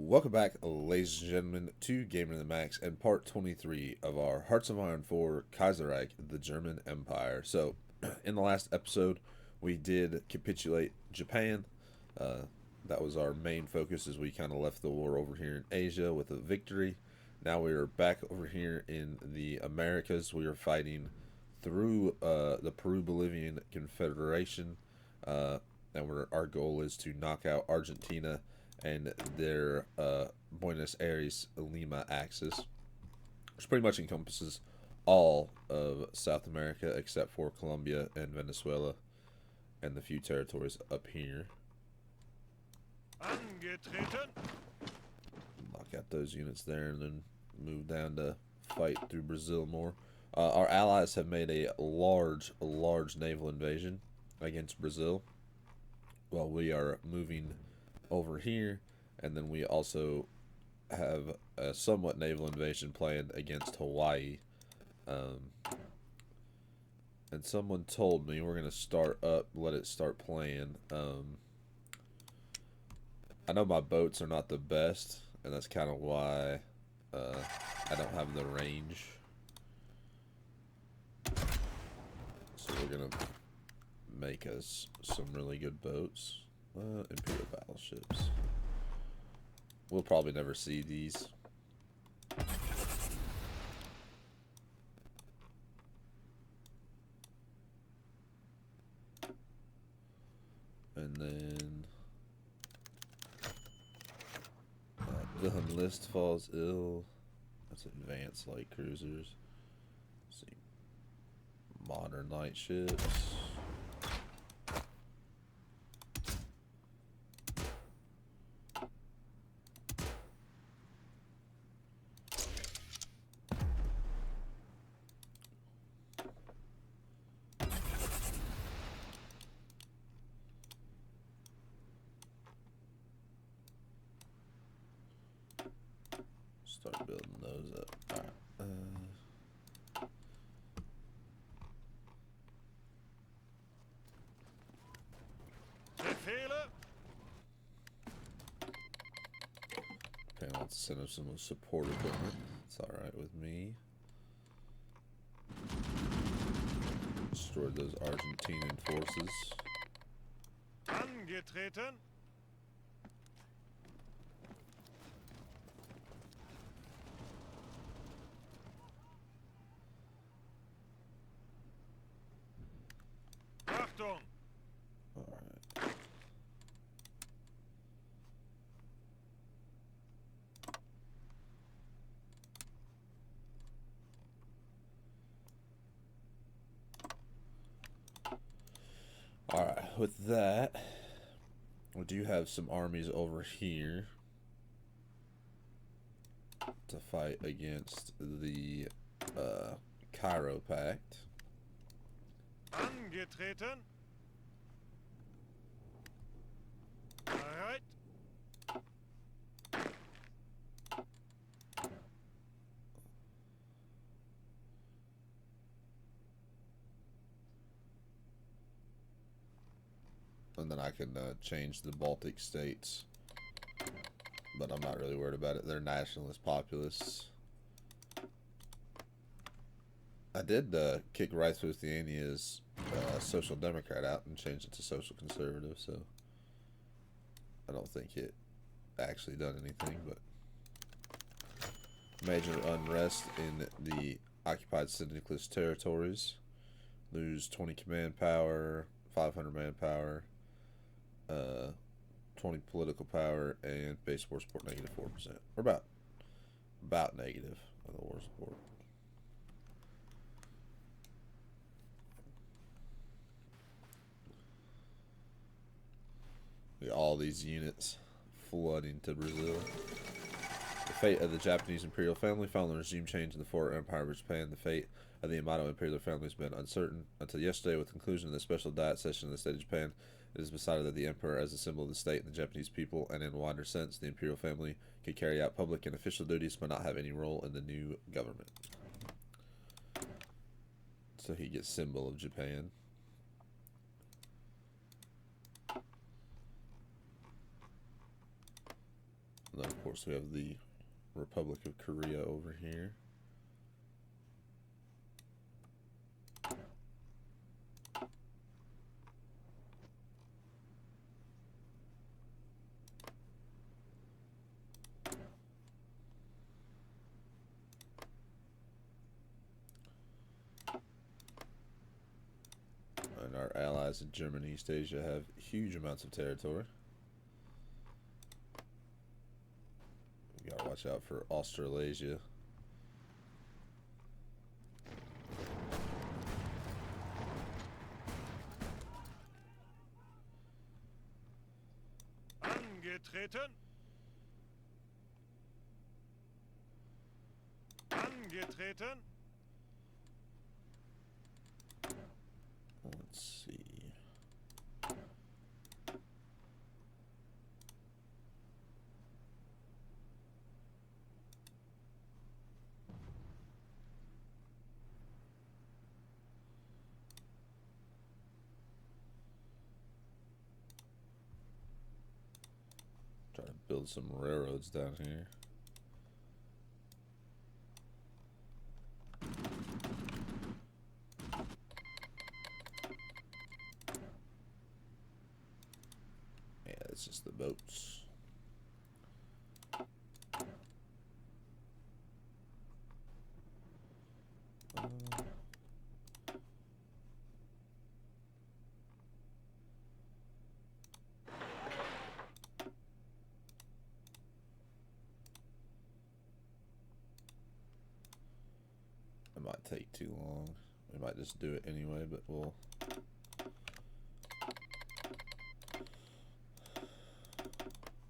Welcome back, ladies and gentlemen, to Gaming the Max and part 23 of our Hearts of Iron 4 Kaiserreich, the German Empire. So, in the last episode, we did capitulate Japan. That was our main focus as we kind of left the war over here in Asia with a victory. Now we are back over here in the Americas. We are fighting through the Peru-Bolivian Confederation, and our goal is to knock out Argentina and their Buenos Aires-Lima axis, which pretty much encompasses all of South America except for Colombia and Venezuela and the few territories up here. Angetreten. Knock out those units there and then move down to fight through Brazil more. Our allies have made a large naval invasion against Brazil while we are moving over here, and then we also have a somewhat naval invasion planned against Hawaii. And someone told me we're going to let it start playing. I know my boats are not the best, and that's kind of why I don't have the range. So we're going to make us some really good boats. Imperial battleships. We'll probably never see these. And then Wilhelm List falls ill. That's advanced light cruisers. Let's see, modern light ships. Start building those up. Alright. Befehle. Okay, let's send him some support equipment. It's alright with me. Destroyed those Argentinian forces. Angetreten. Achtung. Alright. Alright, with that, we do have some armies over here to fight against the Cairo Pact. Angetreten. Bereit. And then I can change the Baltic states, but I'm not really worried about it. They're nationalist populists. I did kick Aires-Lima Social Democrat out and change it to Social Conservative, so I don't think it actually done anything, but major unrest in the occupied syndicalist territories. Lose 20 command power, 500 manpower, 20 political power, and base war support negative 4%. We're about negative on the war support. All these units flooding to Brazil. The fate of the Japanese imperial family following the regime change in the former empire of Japan. The fate of the Yamato imperial family has been uncertain until yesterday. With the conclusion of the special diet session in the state of Japan, it is decided that the emperor, as a symbol of the state and the Japanese people, and in a wider sense, the imperial family, could carry out public and official duties but not have any role in the new government. So he gets symbol of Japan. And then, of course, course, we have the Republic of Korea over here. And our allies in Germany, East Asia have huge amounts of territory. We gotta watch out for Australasia. Angetreten. Angetreten. Let's see. Try to build some railroads down here. Yeah, it's just the boats. It might take too long. We might just do it anyway, but we'll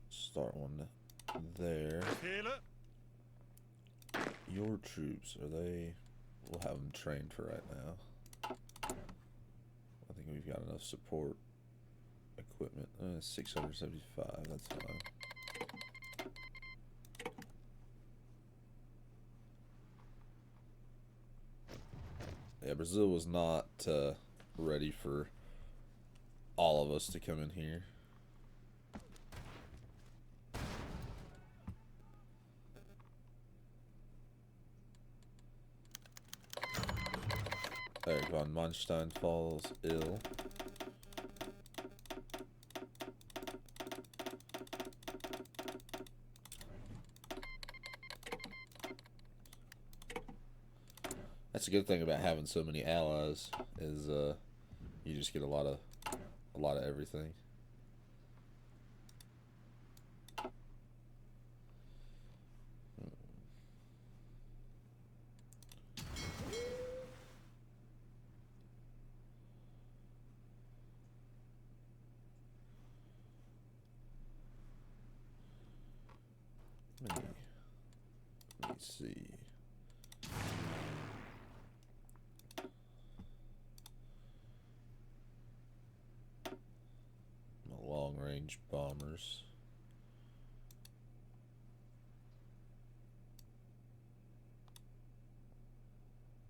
start one there. Fehler. Your troops, are they... We'll have them trained for right now. I think we've got enough support equipment. 675, that's fine. Yeah, Brazil was not ready for all of us to come in here. Eric von Manstein falls ill. That's a good thing about having so many allies is you just get a lot of everything. Let me see. Long-range bombers.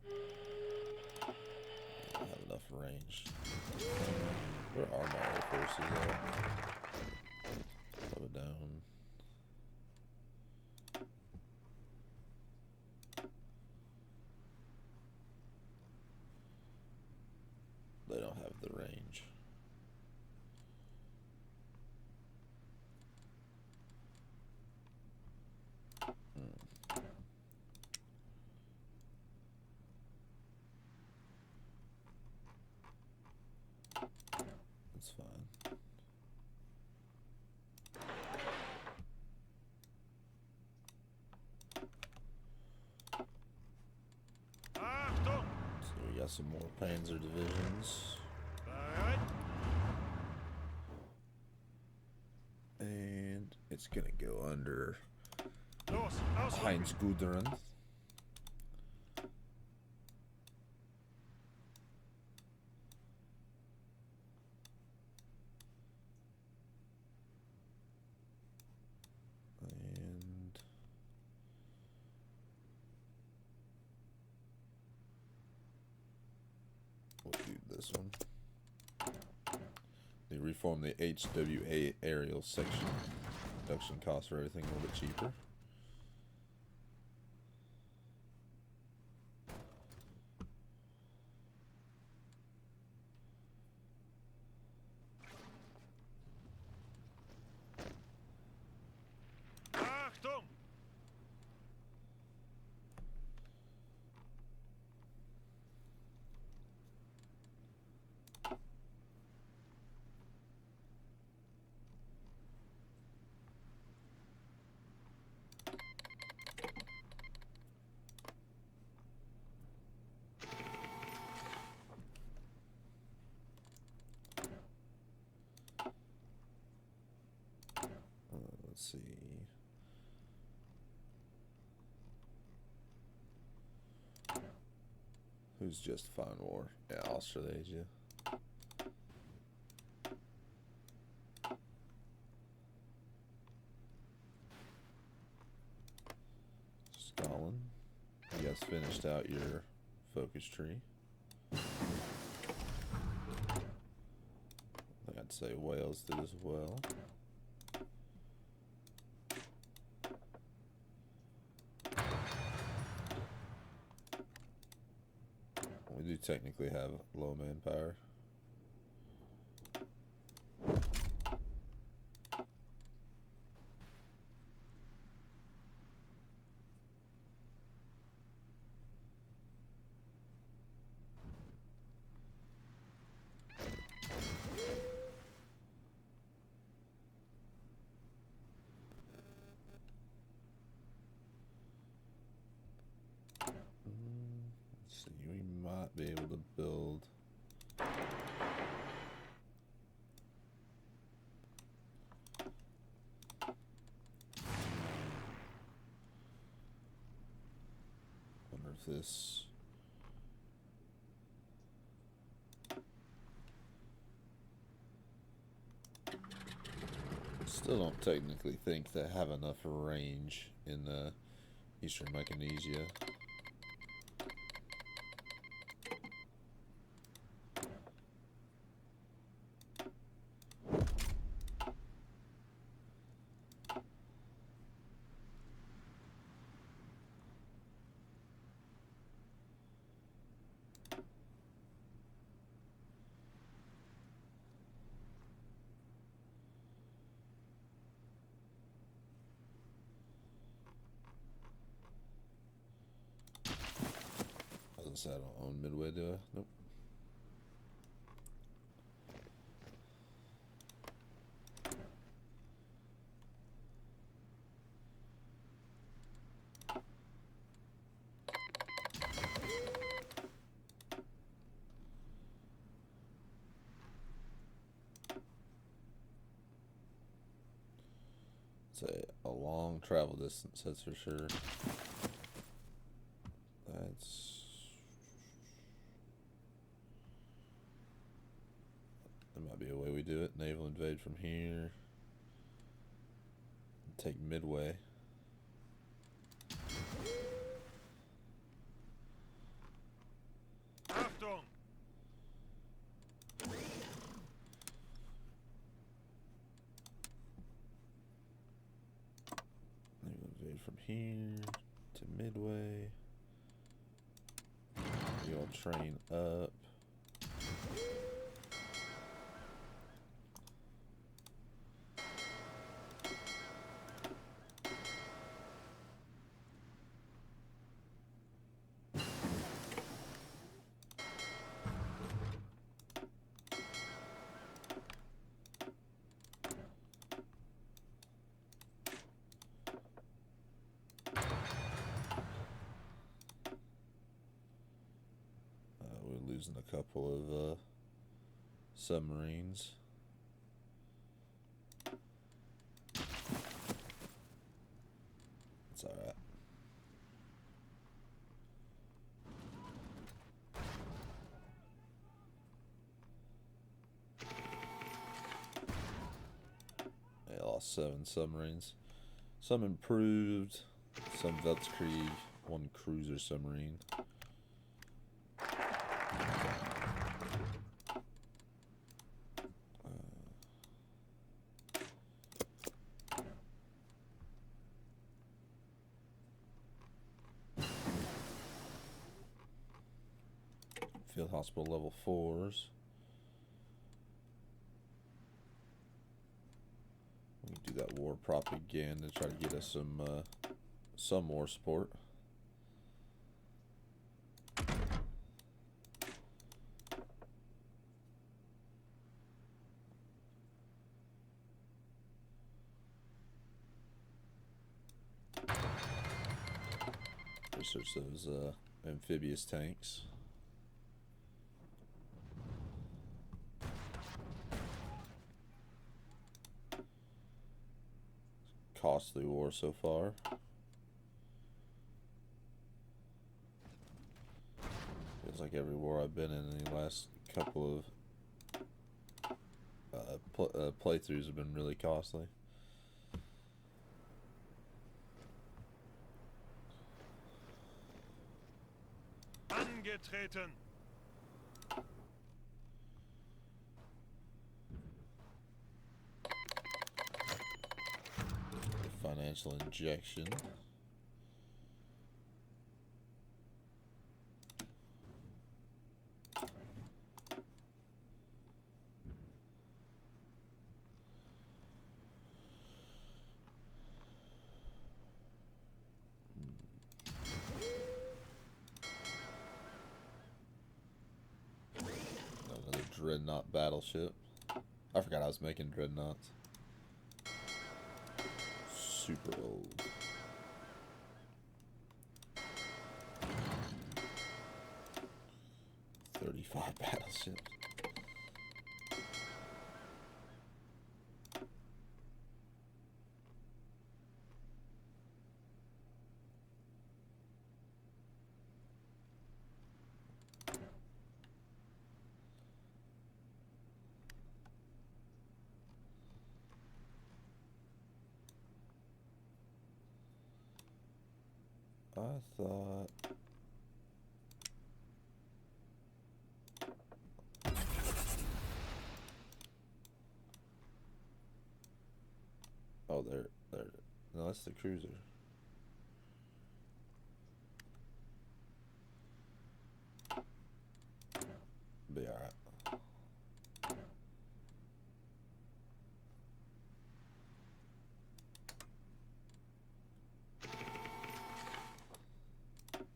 I don't have enough range. Where are my air forces at? Slow it down. They don't have the range. That's fine. Achtung. So we got some more Panzer divisions. Bereit. And it's gonna go under Los. Ausrücken. Heinz Gudrun. And we'll do this one. They reformed the HWA aerial section. production costs for everything a little bit cheaper. Achtung! Let's see. Who's justifying war? Yeah, Australasia. Scotland. You guys finished out your focus tree. I'd say Wales did as well. We do technically have low manpower. Let's see, we might be able to build. Wonder if this. Still don't technically think they have enough range in Eastern Micronesia. I don't own Midway, do I? Nope. It's a long travel distance, that's for sure. That might be a way we do it. Naval invade from here. Take Midway. Achtung! Naval invade from here to Midway. We all train up. Losing a couple of submarines. It's alright. I lost 7 submarines. Some improved, some Weltkrieg, 1 cruiser submarine. Field hospital level 4s. We can do that war propaganda to try to get us some more support. Research those amphibious tanks. Costly war so far. Feels like every war I've been in the last couple of playthroughs have been really costly. Angetreten. Financial injection. Another dreadnought battleship. I forgot I was making dreadnoughts. Super old. "35 battleships. I thought... Oh, there. No, that's the cruiser. Be alright.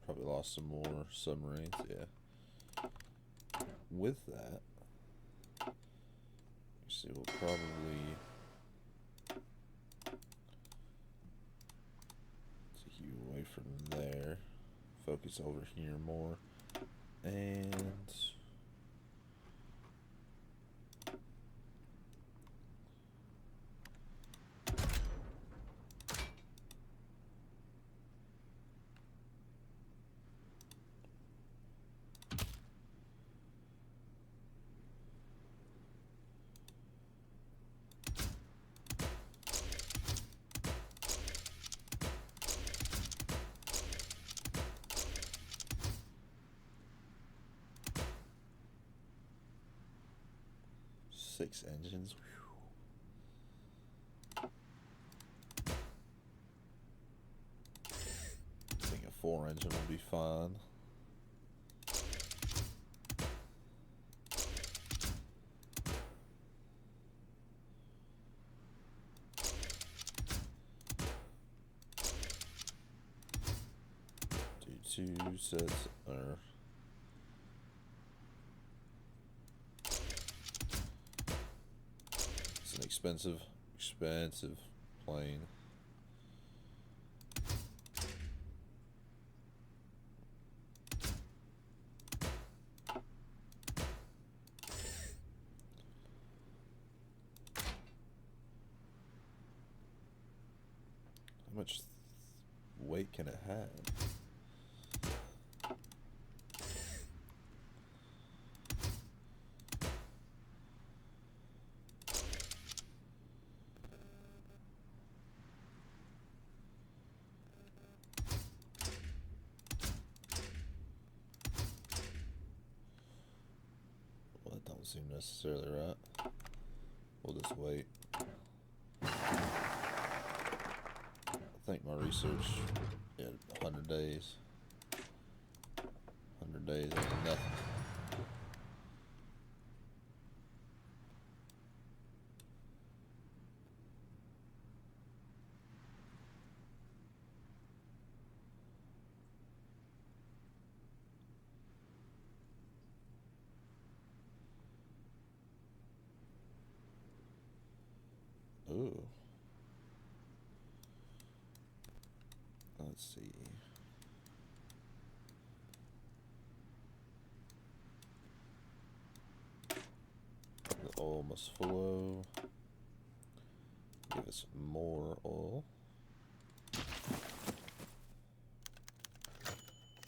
Probably lost some more submarines, yeah. With that, you see, we'll probably take you away from there. Focus over here more. And six engines. I think a 4 engine will be fine. Do 2 sets or expensive plane. How much weight can it have? Don't seem necessarily right. We'll just wait. I think my research, 100 days. 100 days ain't nothing. Let's see. The oil must flow. Give us more oil.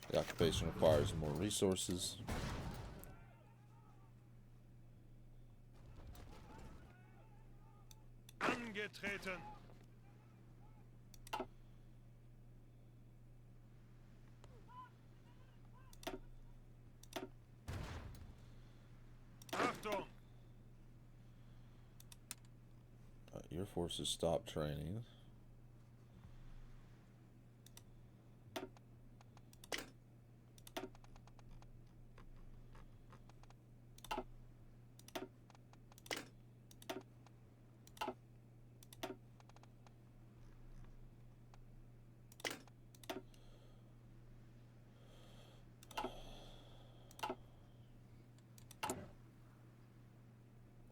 The occupation requires more resources. Angetreten. Achtung. Your forces stop training.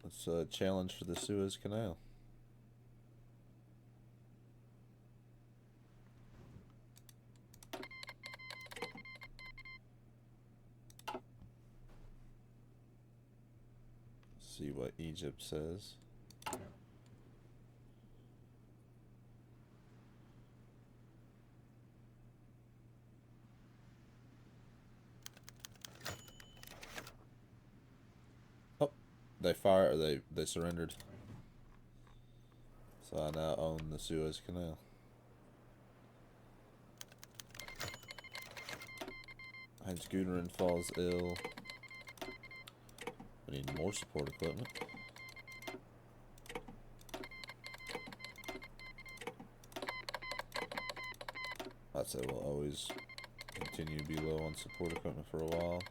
Let's challenge for the Suez Canal. See what Egypt says. Oh, they fire. They surrendered. So I now own the Suez Canal. Heinz Gudrun falls ill. We need more support equipment. I'd say we'll always continue to be low on support equipment for a while.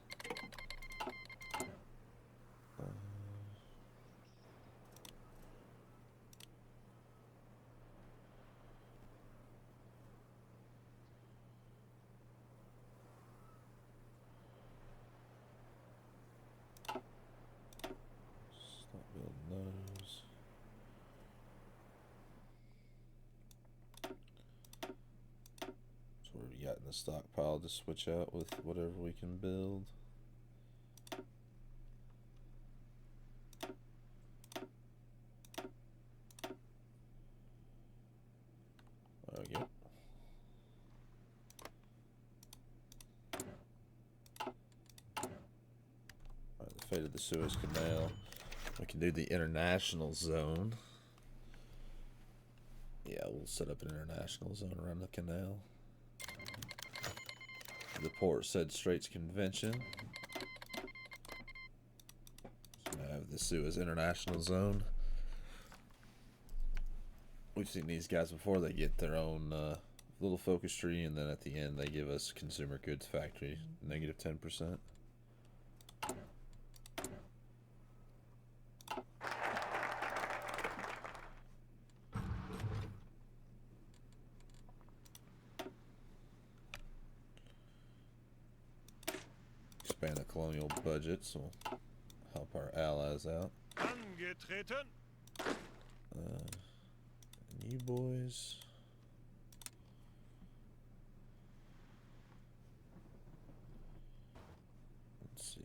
Stop building those. So what have we got in the stockpile to switch out with whatever we can build? There we go. Alright, the fate of the Suez Canal. We can do the international zone. Yeah, we'll set up an international zone around the canal. The Port Said Straits Convention. So I have the Suez International Zone. We've seen these guys before. They get their own little focus tree, and then at the end they give us consumer goods factory negative 10%. Expand the colonial budget, so we'll help our allies out. Angetreten. And you boys. Let's see.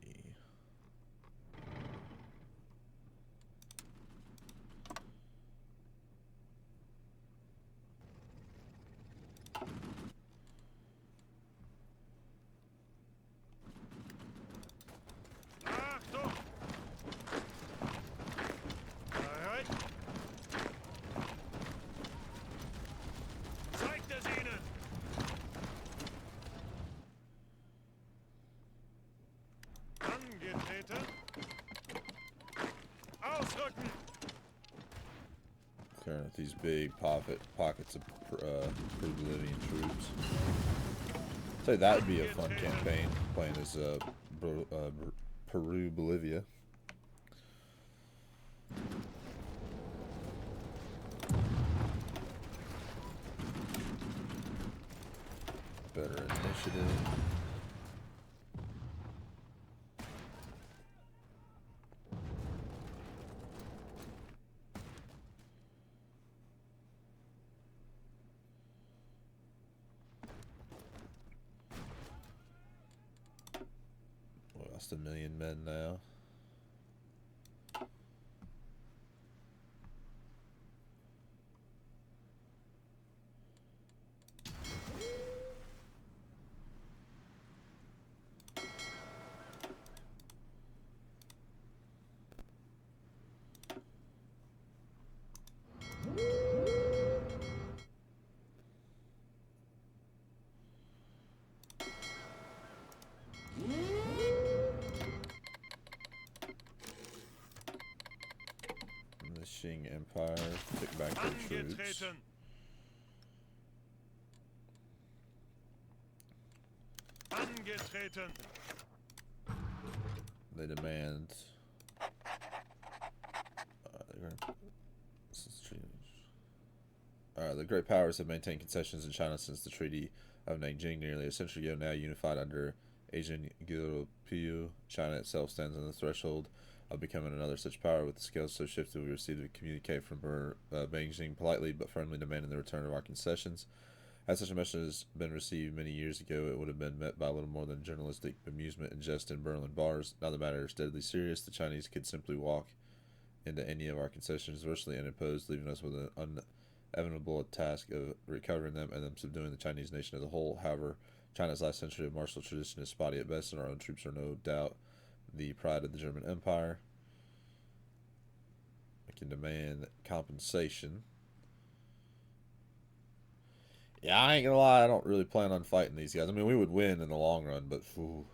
Achtung. Bereit. Zeigt es ihnen. Angetreten. Ausrücken. Clearing out these big pockets of Peruvian troops. I'd say that would be a fun campaign, playing as Peru, Bolivia. Better initiative. Lost 1 million men now. Qing Empire took back their troops. Angetreten. Angetreten. They demand the great powers have maintained concessions in China since the Treaty of Nanjing nearly a century ago. Now unified under Asian Guopiu, China itself stands on the threshold of becoming another such power. With the scales so shifted, we received a communique from Beijing politely but firmly demanding the return of our concessions. Had such a message has been received many years ago, it would have been met by little more than journalistic amusement and jest in Berlin bars. Now the matter is deadly serious. The Chinese could simply walk into any of our concessions virtually unopposed, leaving us with an inevitable task of recovering them and then subduing the Chinese nation as a whole. However, China's last century of martial tradition is spotty at best, and our own troops are no doubt the pride of the German Empire. I can demand compensation. Yeah, I ain't gonna lie, I don't really plan on fighting these guys. I mean, we would win in the long run, but whew,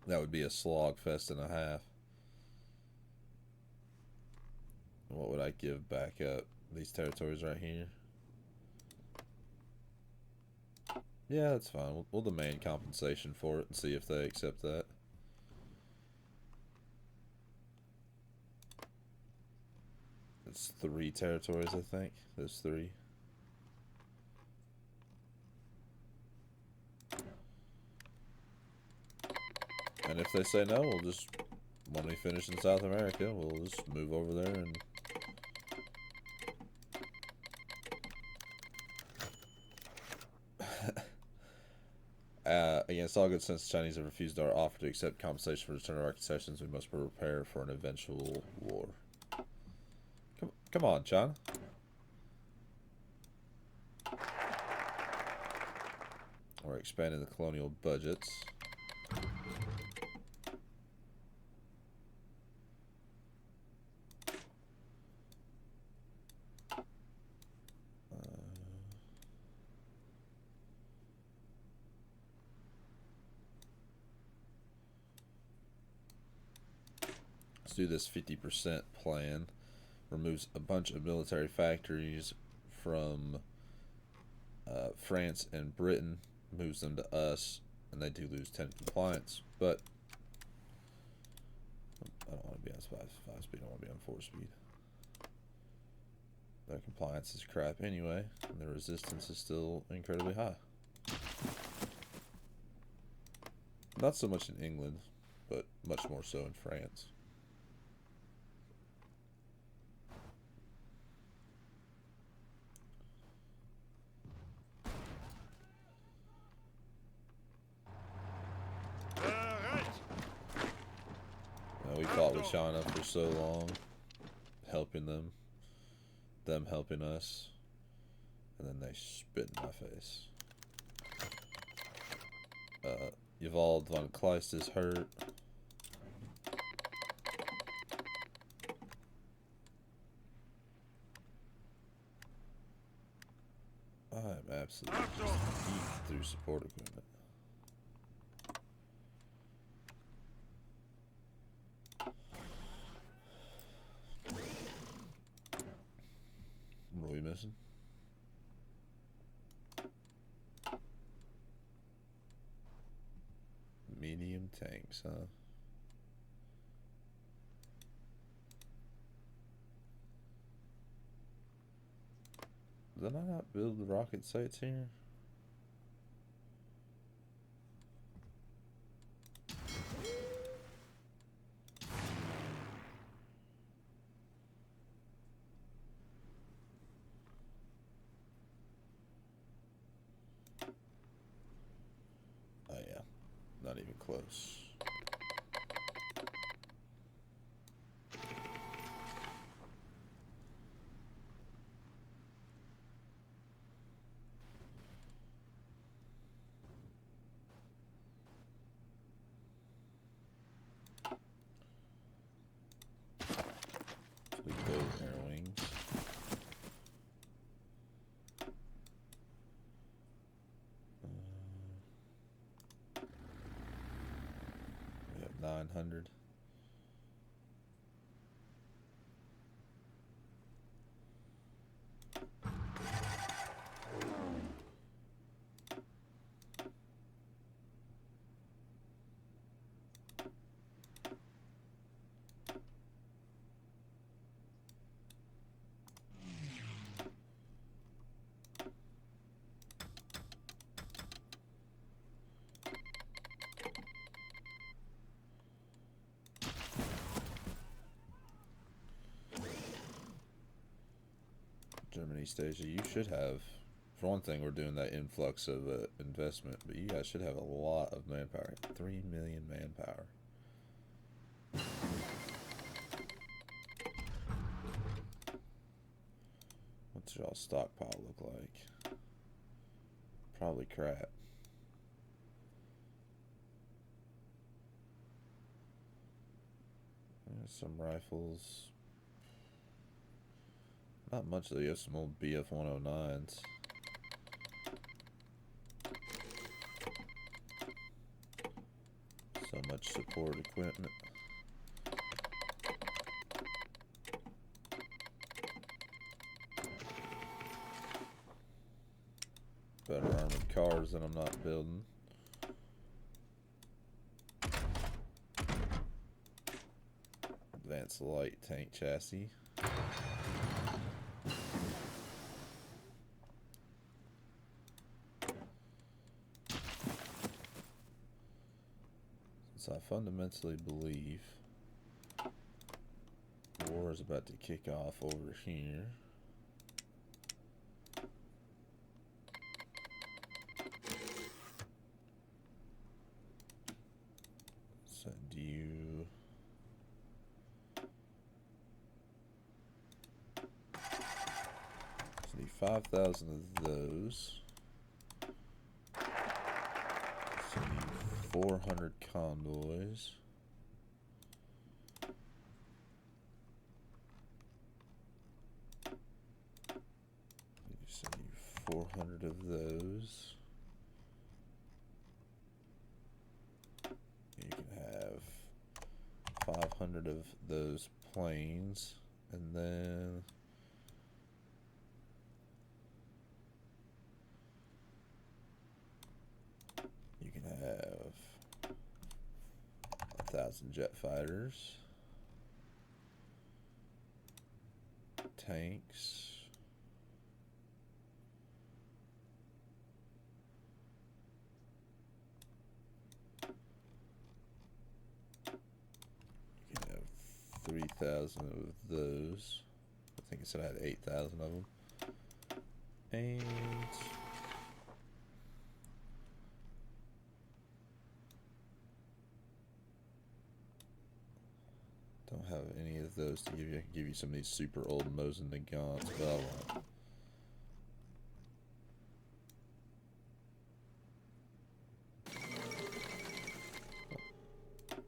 that would be a slog fest and a half. What would I give back up? These territories right here? Yeah, that's fine. We'll demand compensation for it and see if they accept that. It's 3 territories, I think. There's 3. And if they say no, we'll just, when we finish in South America, we'll just move over there and against all good sense, the Chinese have refused our offer to accept compensation for the return of our concessions. We must prepare for an eventual war. Come on, China. We're expanding the colonial budgets. Do this 50% plan. Removes a bunch of military factories from France and Britain, moves them to us, and they do lose 10 compliance. But I don't want to be on 5 speed, I want to be on 4 speed. Their compliance is crap anyway, and their resistance is still incredibly high. Not so much in England, but much more so in France. We fought with China for so long, helping them helping us, and then they spit in my face. Evolved von Kleist is hurt. I am absolutely just eating through support equipment. What are we missing? Medium tanks, huh? Did I not build the rocket sites here? Not even close. Those air wings. We have 900. Germany, Asia, you should have, for one thing, we're doing that influx of investment, but you guys should have a lot of manpower. 3 million manpower. What's y'all stockpile look like? Probably crap. Some rifles. Not much though. You have some old BF 109s. So much support equipment. Better armored cars that I'm not building. Advanced light tank chassis. Since I fundamentally believe war is about to kick off over here. So do you... So need 5,000 of those. So need 400 convoys. So need 400 of those. You can have 500 of those planes, and then you can have 1,000 jet fighters, tanks. You can have 3,000 of those. I think it said I had 8,000 of them. And don't have any of those to give you. I can give you some of these super old Mosin Nagants, but I won't.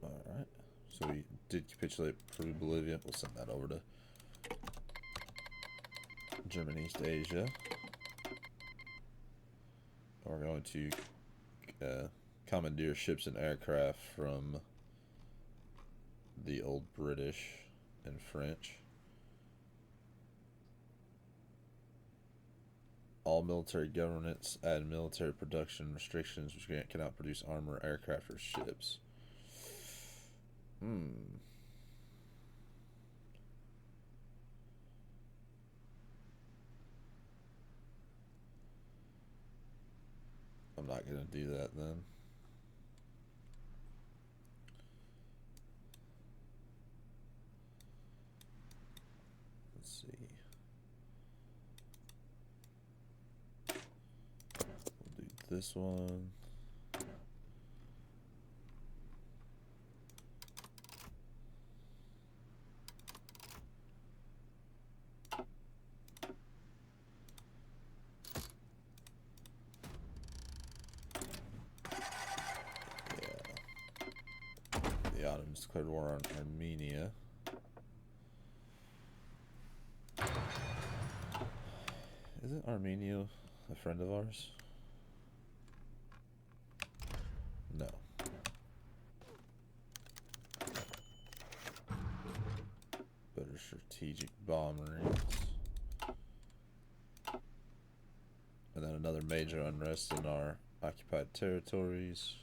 Alright, so we did capitulate Peru, Bolivia. We'll send that over to Germany, East Asia. We're going to commandeer ships and aircraft from the old British and French. All military governments add military production restrictions which cannot produce armor, aircraft, or ships. I'm not going to do that then. Let's see. We'll do this one. declared war on Armenia. Isn't Armenia a friend of ours? No. Better strategic bombers. And then another major unrest in our occupied territories.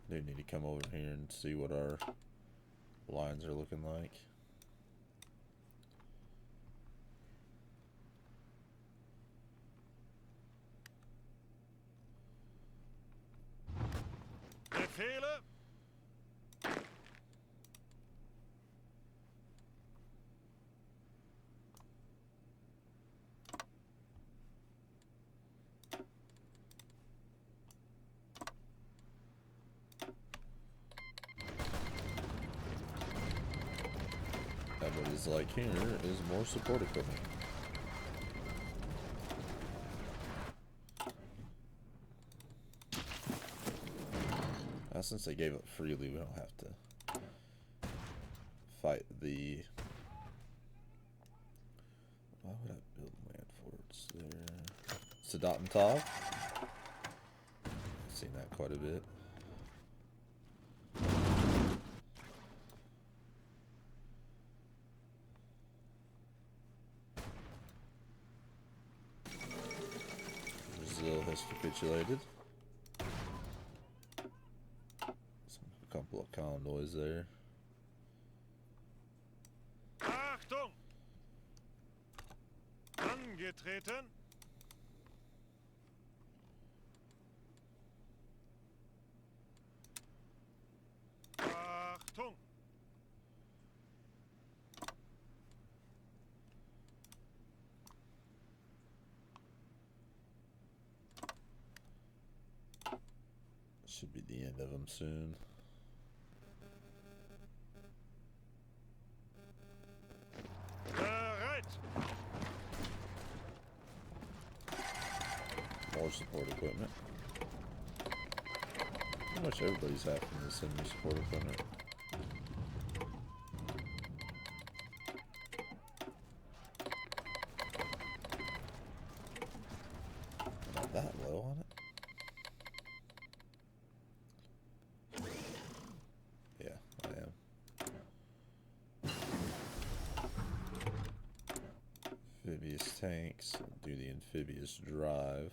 Do need to come over here and see what our lines are looking like. Befehle. What is like here is more support equipment. Since they gave it freely, we don't have to fight the... Why would I build land forts there? Sadat and Tav. I've seen that quite a bit. Brazil has capitulated. A couple of convoys there. Achtung! Angetreten. Achtung! Should be the end of them soon. Bereit! More support equipment. Pretty much everybody's having to send me support equipment. Not that low on it. Yeah, I am. Amphibious tanks. Do the amphibious drive.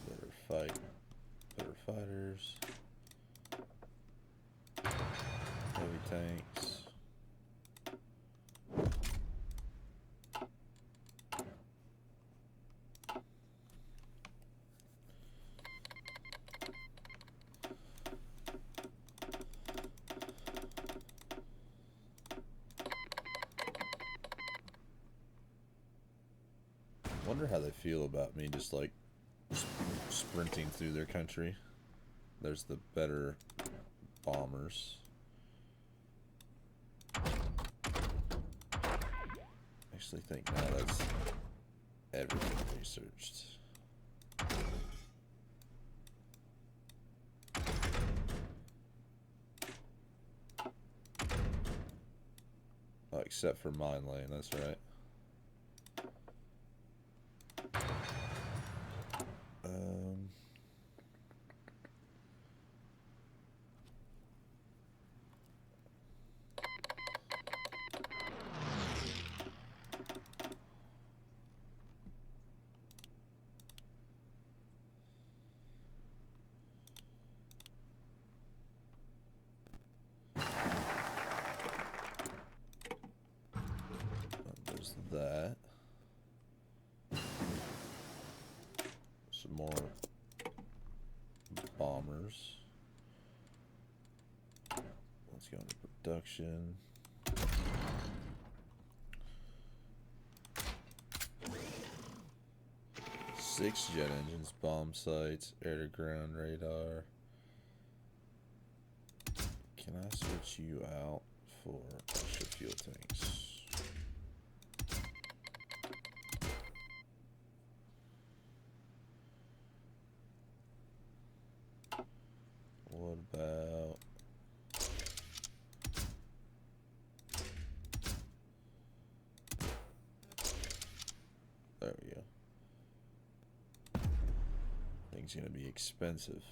Better fight. Better fighters. Heavy tanks. Wonder how they feel about me just like sprinting through their country. There's the better bombers. Actually think now that's everything researched. Oh, except for mine lane, that's right. There's that. Some more bombers. production. Six jet engines, bomb sights, air-to-ground radar. Can I switch you out for extra fuel tanks? What about... There we go. Thing's gonna be expensive.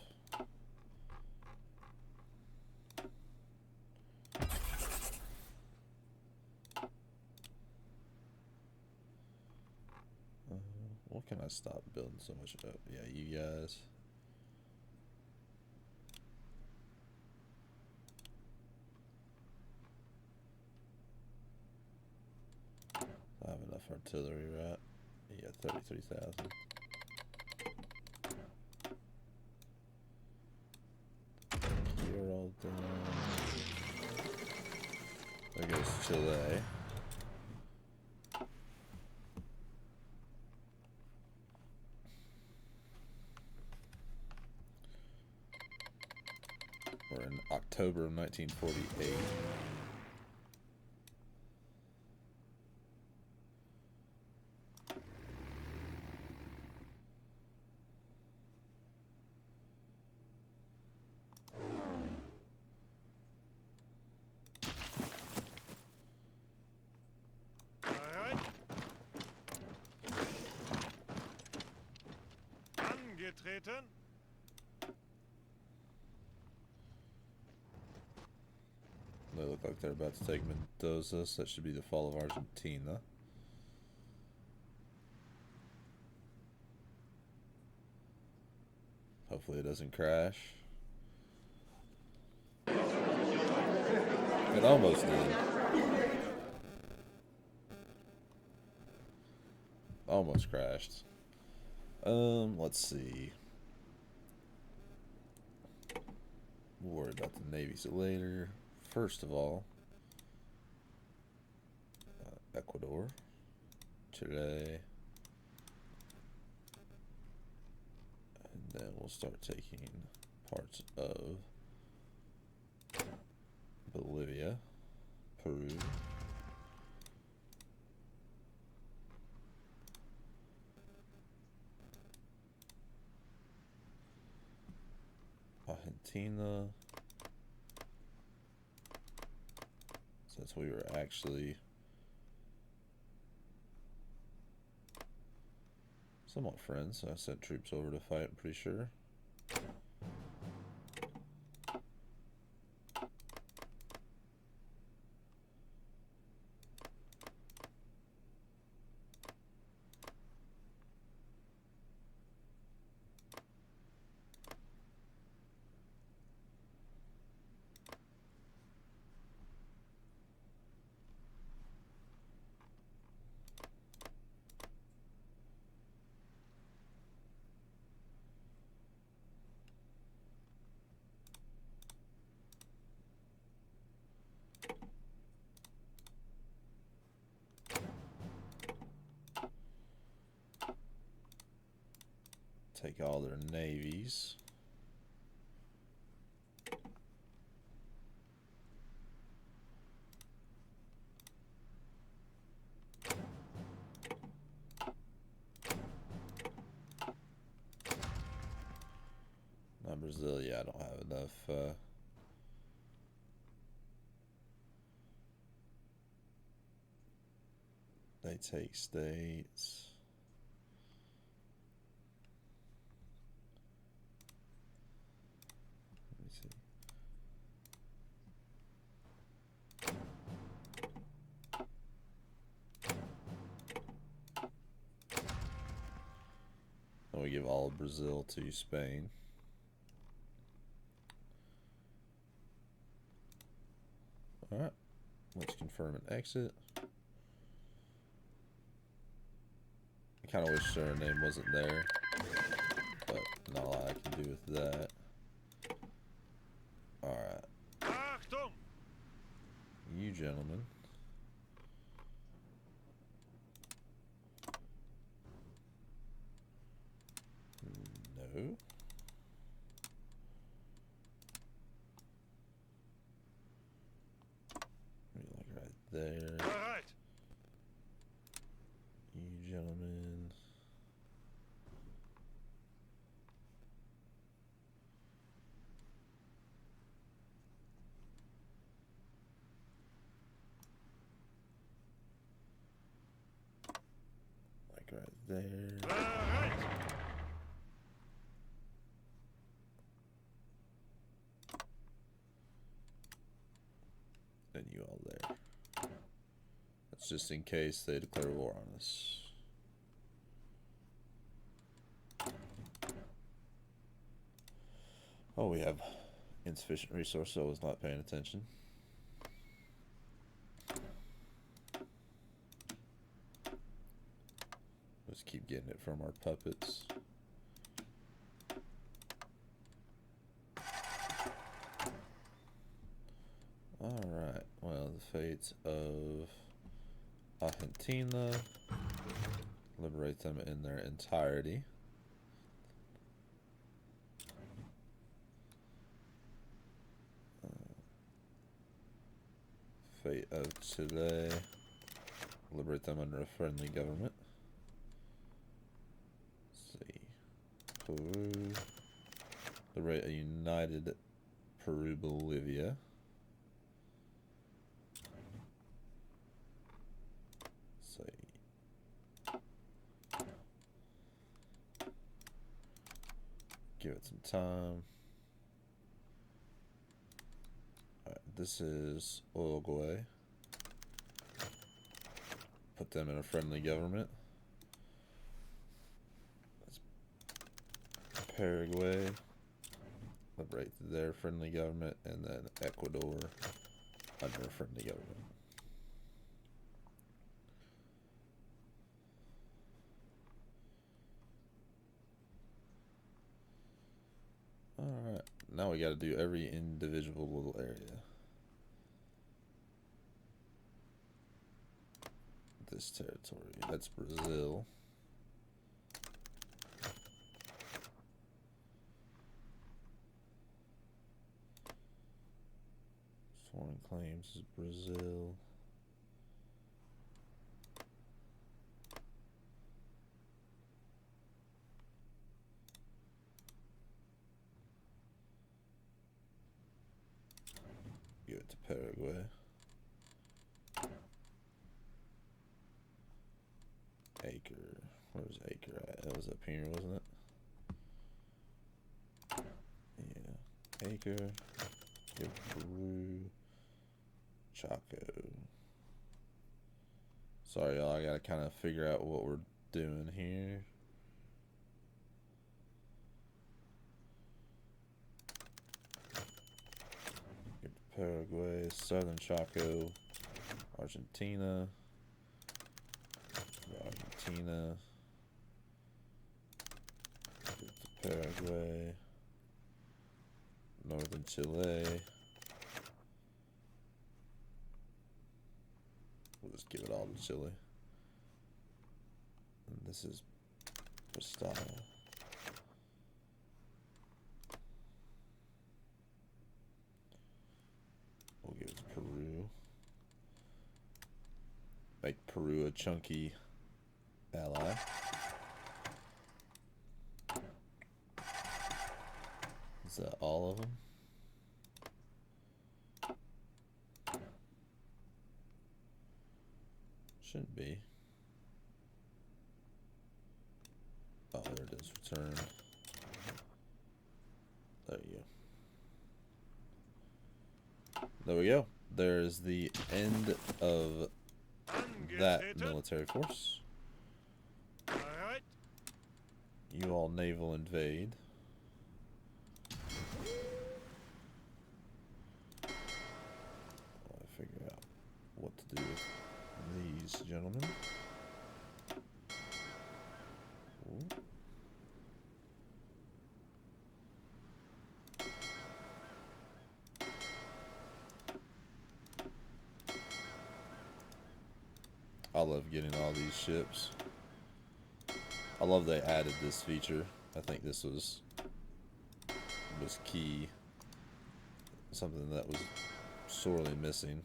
What can I stop building so much up? Yeah, you guys. I have enough artillery, right? Yeah, 33,000. You're all done. There goes Chile. We're in October of 1948. Angetreten. They look like they're about to take Mendoza, so that should be the fall of Argentina. Hopefully it doesn't crash. It almost did. Almost crashed. Let's see. We'll worry about the navies later. First of all, Ecuador, Chile, and then we'll start taking parts of Bolivia, Peru, Argentina. Since we were actually somewhat friends, so I sent troops over to fight, I'm pretty sure. Take all their navies. Not Brazil, yeah, I don't have enough. They take states. Let me see. And we give all of Brazil to Spain. Alright, let's confirm an exit. I kind of wish Suriname wasn't there, but not a lot I can do with that. Alright. Achtung! you gentlemen. No. Like right there. Bereit. You gentlemen. Like right there. Bereit. And you all there. That's just in case they declare war on us. Oh, we have insufficient resource, so I was not paying attention. Let's keep getting it from our puppets. Alright, well, the fate of Argentina. Liberate them in their entirety. Fate of Chile. Liberate them under a friendly government. Let's see. Peru. Liberate a united Peru-Bolivia. Give it some time. Alright, this is Uruguay. Put them in a friendly government. That's Paraguay. Liberate their friendly government, and then Ecuador under a friendly government. Alright, now we gotta do every individual little area. This territory, that's Brazil. Foreign claims is Brazil. Give it to Paraguay. Acre. Where's Acre at? That was up here, wasn't it? Yeah. Acre. Give Peru. Chaco. Sorry, y'all. I gotta kind of figure out what we're doing here. Paraguay, Southern Chaco, Argentina, Paraguay, Northern Chile. We'll just give it all to Chile. And this is Bristol. We'll give it to Peru. Make Peru a chunky ally. Is that all of them? Shouldn't be. Oh, there it is. Return. There you go. There we go. There's the end of that military force. Bereit. You all naval invade. I'll figure out what to do with these gentlemen. Ooh. I love getting all these ships. I love they added this feature. I think this was key. Something that was sorely missing.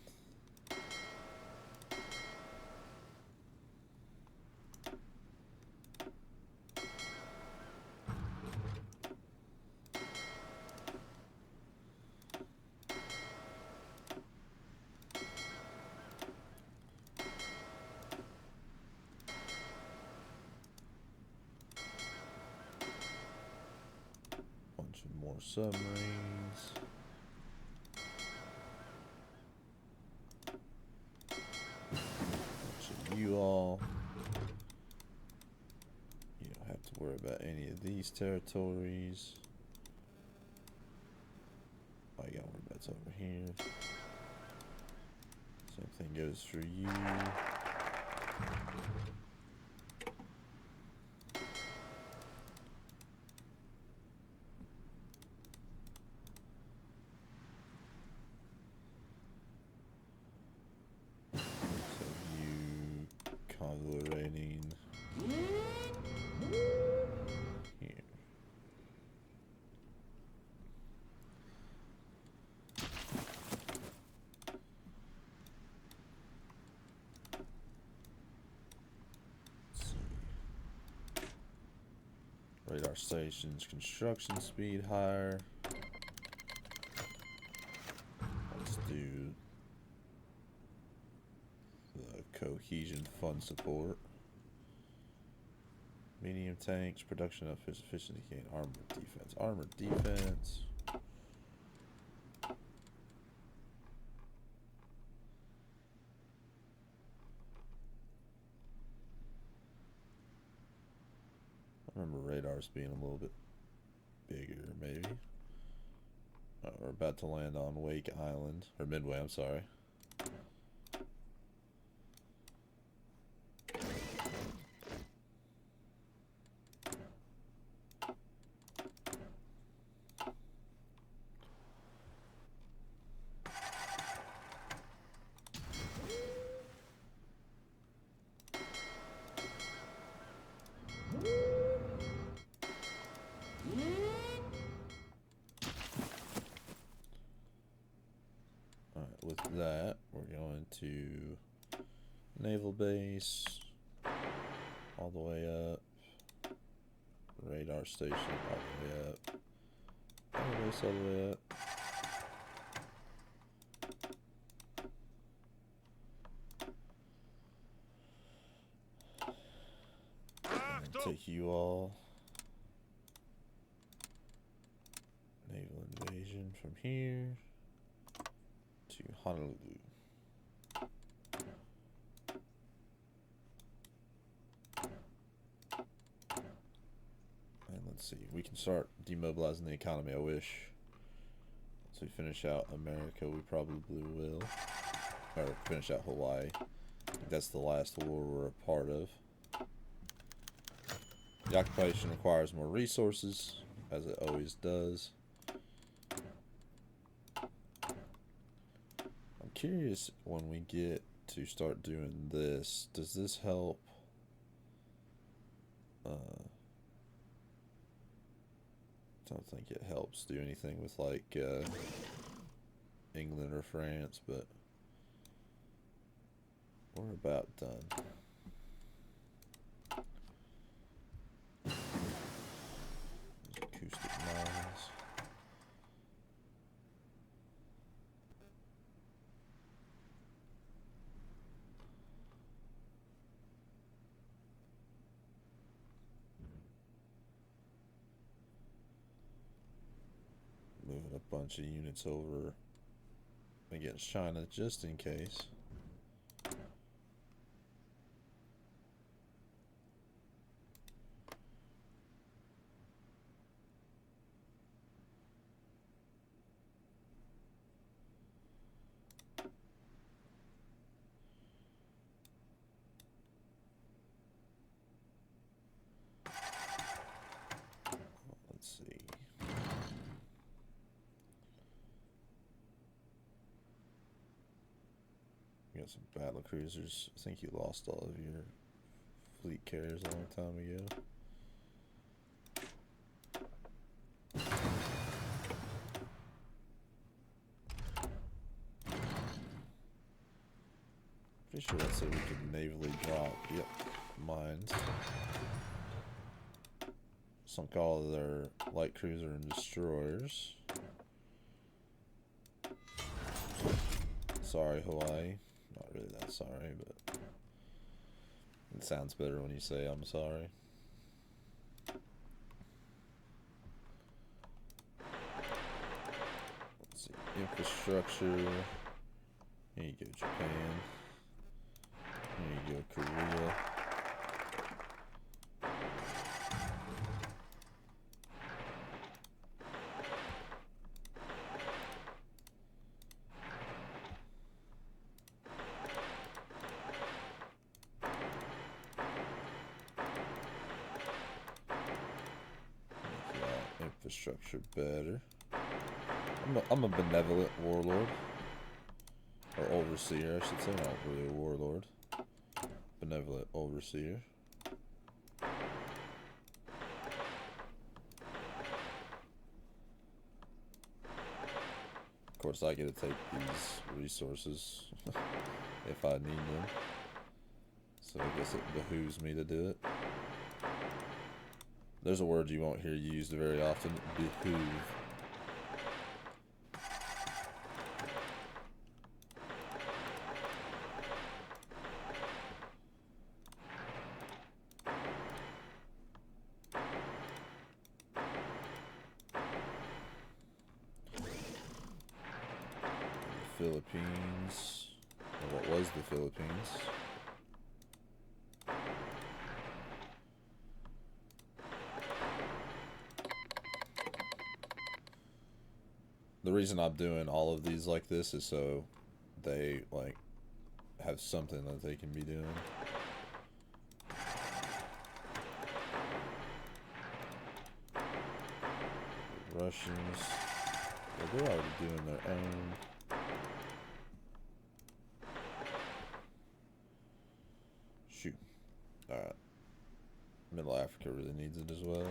Bunch of more submarines. You all, you don't have to worry about any of these territories. All you gotta worry about's over here. Same thing goes for you. Conglomerating here. Let's see. Radar stations, construction speed higher. Let's do the cohesion fund support. Medium tanks, production of efficiency gain, armored defense. Armored defense. I remember radars being a little bit bigger, maybe. We're about to land on Wake Island, or Midway, I'm sorry. With that, we're going to naval base all the way up, radar station all the way up, naval base all the way up. Take you all. Naval invasion from here to Honolulu. And let's see, we can start demobilizing the economy, I wish. Once we finish out America, we probably will. Or finish out Hawaii. I think that's the last war we're a part of. The occupation requires more resources, as it always does. I'm curious, when we get to start doing this, does this help? Don't think it helps do anything with like England or France, but we're about done. Acoustic mines. Moving a bunch of units over against China just in case. Let's see. You got some battle cruisers. I think you lost all of your fleet carriers a long time ago. Pretty sure that said we could navally drop, yep, mines. Sunk all of their light cruiser and destroyers. Sorry, Hawaii. Not really that sorry, but it sounds better when you say I'm sorry. Let's see, infrastructure. Here you go, Japan. Here you go, Korea. Infrastructure better. I'm a benevolent warlord. Or overseer, I should say, not really a warlord. Benevolent overseer. Of course, I get to take these resources if I need them. So I guess it behooves me to do it. There's a word you won't hear used very often, behoove. The Philippines, or what was the Philippines. The reason I'm doing all of these like this is so they like have something that they can be doing. The Russians, well, they're already doing their own. Shoot. Alright. Middle Africa really needs it as well.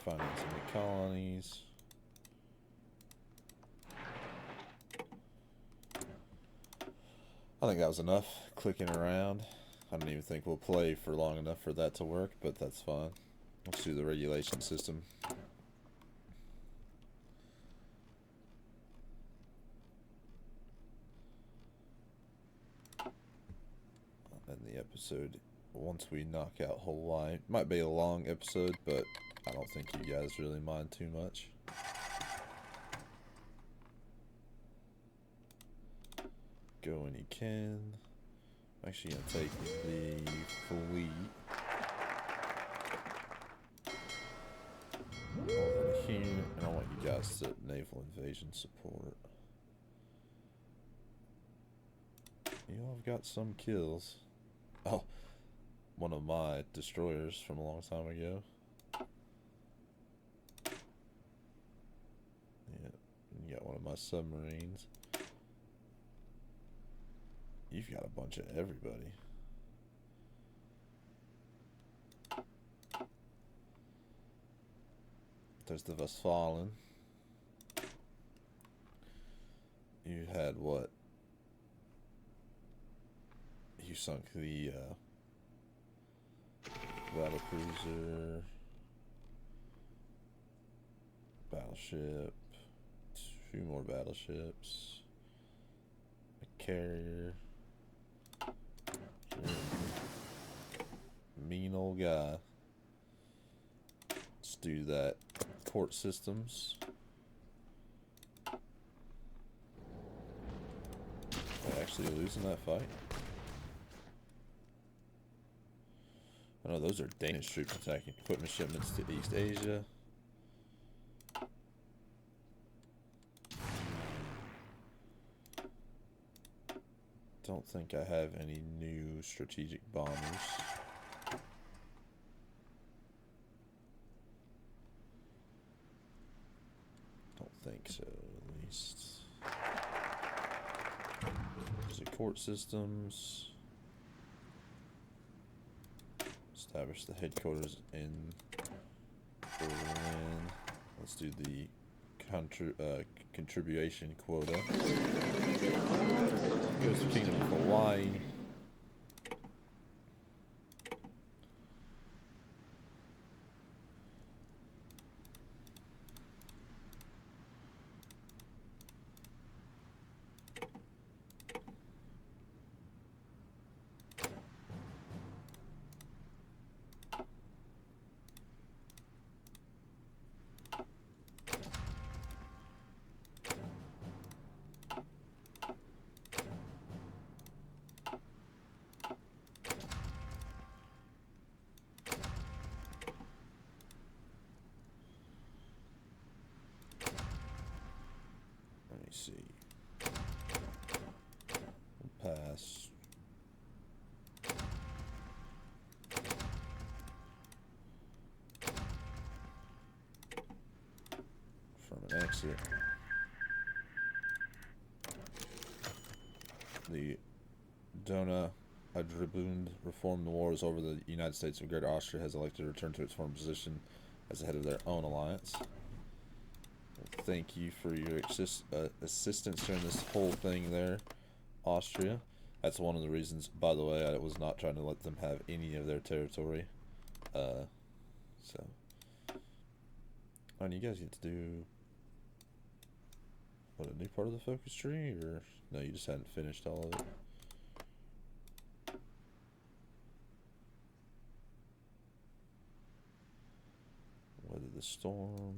Financing the colonies. I think that was enough clicking around. I don't even think we'll play for long enough for that to work, but that's fine. Let's do the regulation system. And the episode, once we knock out Hawaii, might be a long episode, but I don't think you guys really mind too much. Go when you can. I'm actually going to take the fleet over to here, and I want you guys to naval invasion support. You all have got some kills. Oh, one of my destroyers from a long time ago. You got one of my submarines. You've got a bunch of everybody. There's the Westfalen. You had what? You sunk the battle cruiser, battleship. Few more battleships. A carrier. Mean old guy. Let's do that. Port systems. We're actually losing that fight. Oh no, those are Danish troops attacking equipment shipments to East Asia. don't think I have any new strategic bombers. Don't think so, at least. Support systems. Establish the headquarters in Berlin. Let's do the contribution quota. Goes to Kingdom of Hawaii. Let me see. We'll pass. From an exit. The Dona Adribund reformed the wars over the United States of Greater Austria has elected to return to its former position as the head of their own alliance. Thank you for your assistance during this whole thing there, Austria. That's one of the reasons, by the way, I was not trying to let them have any of their territory. So. And you guys get to do, what, a new part of the focus tree? Or, no, you just hadn't finished all of it. Weather the storm.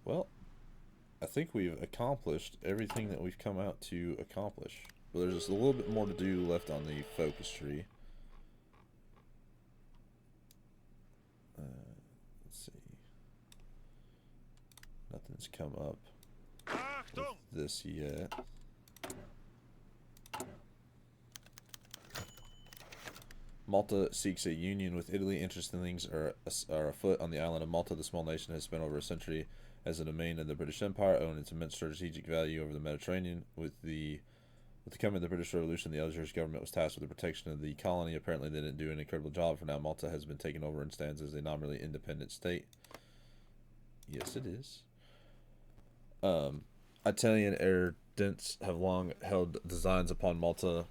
Well, I think we've accomplished everything that we've come out to accomplish. But there's just a little bit more to do left on the focus tree. Let's see. Nothing's come up with this yet. Malta seeks a union with Italy. Interesting things are afoot on the island of Malta. The small nation has spent over a century as a domain of the British Empire, owning its immense strategic value over the Mediterranean. With the coming of the British Revolution, the Algiers government was tasked with the protection of the colony. Apparently, they didn't do an incredible job. For now, Malta has been taken over and stands as a nominally independent state. Yes, it is. Italian erudits have long held designs upon Malta,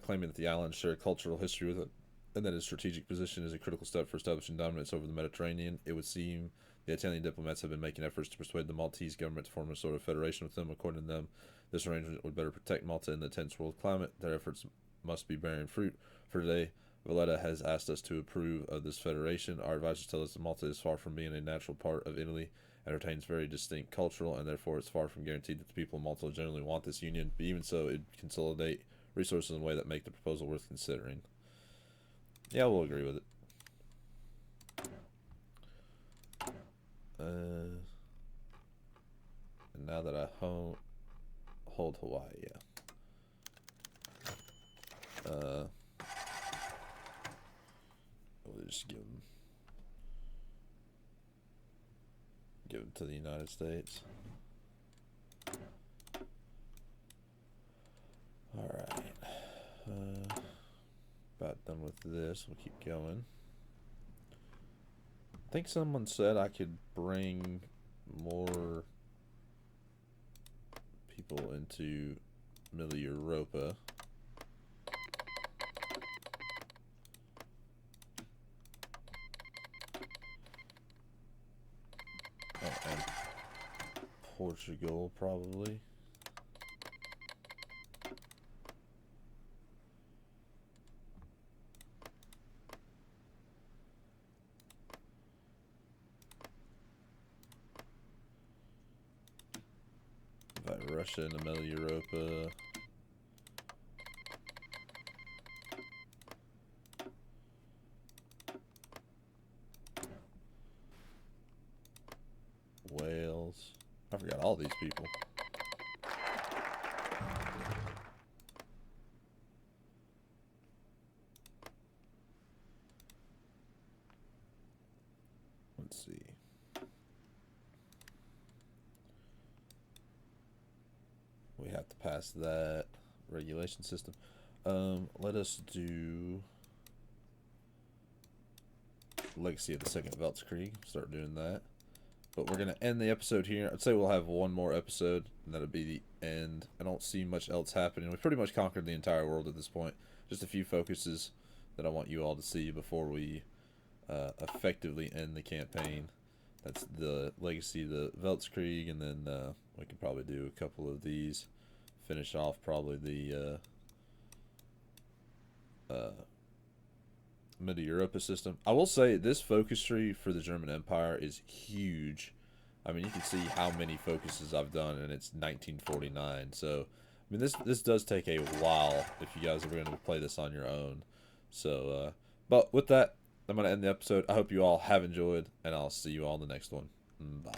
claiming that the islands share a cultural history with it, and that its strategic position is a critical step for establishing dominance over the Mediterranean. It would seem the Italian diplomats have been making efforts to persuade the Maltese government to form a sort of federation with them. According to them, this arrangement would better protect Malta in the tense world climate. Their efforts must be bearing fruit. For today, Valletta has asked us to approve of this federation. Our advisors tell us that Malta is far from being a natural part of Italy and retains very distinct cultural, and therefore it's far from guaranteed that the people of Malta generally want this union. But even so, it consolidate resources in a way that make the proposal worth considering. Yeah, we'll agree with it. And now that I hold Hawaii, yeah. We'll just give them to the United States. All right. About done with this. We'll keep going. I think someone said I could bring more people into Middle Europa. Oh, and Portugal, probably. Russia into Middle Europa. Wales. I forgot all these people. Let's see. We have to pass that regulation system. Let us do Legacy of the Second Weltkrieg. Start doing that. But we're going to end the episode here. I'd say we'll have one more episode, and that'll be the end. I don't see much else happening. We've pretty much conquered the entire world at this point. Just a few focuses that I want you all to see before we effectively end the campaign. That's the Legacy of the Weltkrieg, and then we could probably do a couple of these. Finish off probably the Mid-Europa system. I will say this focus tree for the German Empire is huge. I mean, you can see how many focuses I've done, and it's 1949. So, I mean, this does take a while if you guys are going to play this on your own. So, but with that, I'm going to end the episode. I hope you all have enjoyed, and I'll see you all in the next one. Bye.